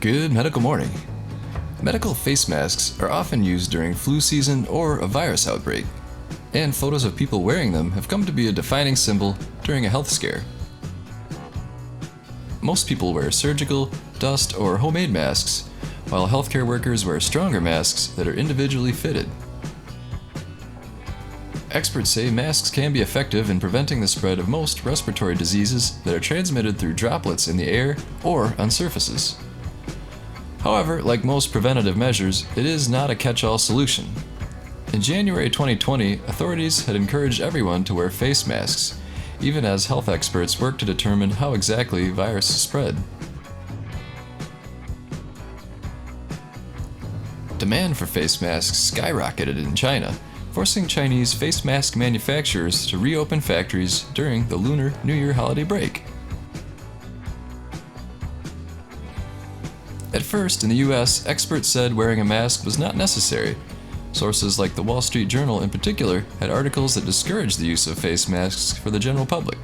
Good medical morning. Medical face masks are often used during flu season or a virus outbreak, and photos of people wearing them have come to be a defining symbol during a health scare. Most people wear surgical, dust, or homemade masks, while healthcare workers wear stronger masks that are individually fitted. Experts say masks can be effective in preventing the spread of most respiratory diseases that are transmitted through droplets in the air or on surfaces. However, like most preventative measures, it is not a catch-all solution. In January 2020, authorities had encouraged everyone to wear face masks, even as health experts worked to determine how exactly viruses spread. Demand for face masks skyrocketed in China, forcing Chinese face mask manufacturers to reopen factories during the Lunar New Year holiday break. At first, in the US, experts said wearing a mask was not necessary. Sources like the Wall Street Journal in particular had articles that discouraged the use of face masks for the general public.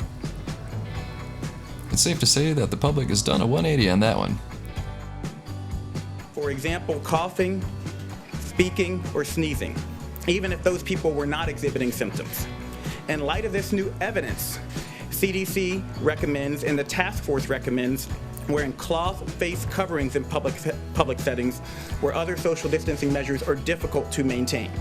It's safe to say that the public has done a 180 on that one. For example, coughing, speaking, or sneezing, even if those people were not exhibiting symptoms. In light of this new evidence, CDC recommends and the task force recommends wearing cloth face coverings in public settings where other social distancing measures are difficult to maintain.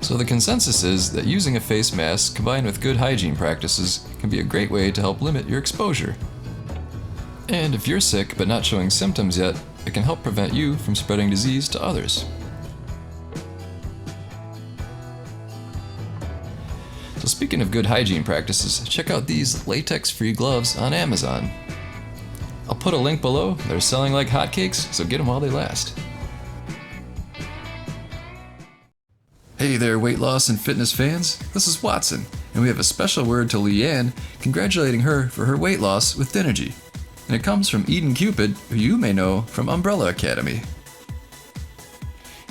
So the consensus is that using a face mask combined with good hygiene practices can be a great way to help limit your exposure. And if you're sick but not showing symptoms yet, it can help prevent you from spreading disease to others. So speaking of good hygiene practices, check out these latex-free gloves on Amazon. I'll put a link below. They're selling like hotcakes, so get them while they last. Hey there, weight loss and fitness fans. This is Watson, and we have a special word to Leanne, congratulating her for her weight loss with Dinergy. And it comes from Eden Cupid, who you may know from Umbrella Academy.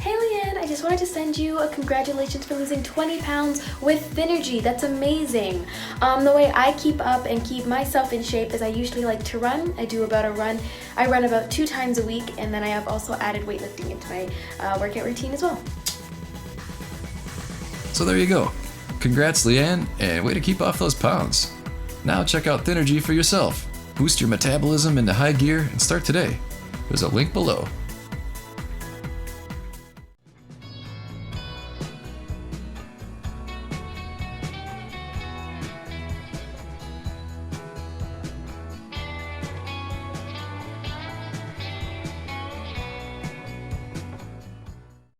Hey Leanne, I just wanted to send you a congratulations for losing 20 pounds with Dinergy. That's amazing. The way I keep up and keep myself in shape is I usually like to run. I run about 2 times a week, and then I have also added weightlifting into my workout routine as well. So there you go. Congrats Leanne, and way to keep off those pounds. Now check out Dinergy for yourself. Boost your metabolism into high gear and start today. There's a link below.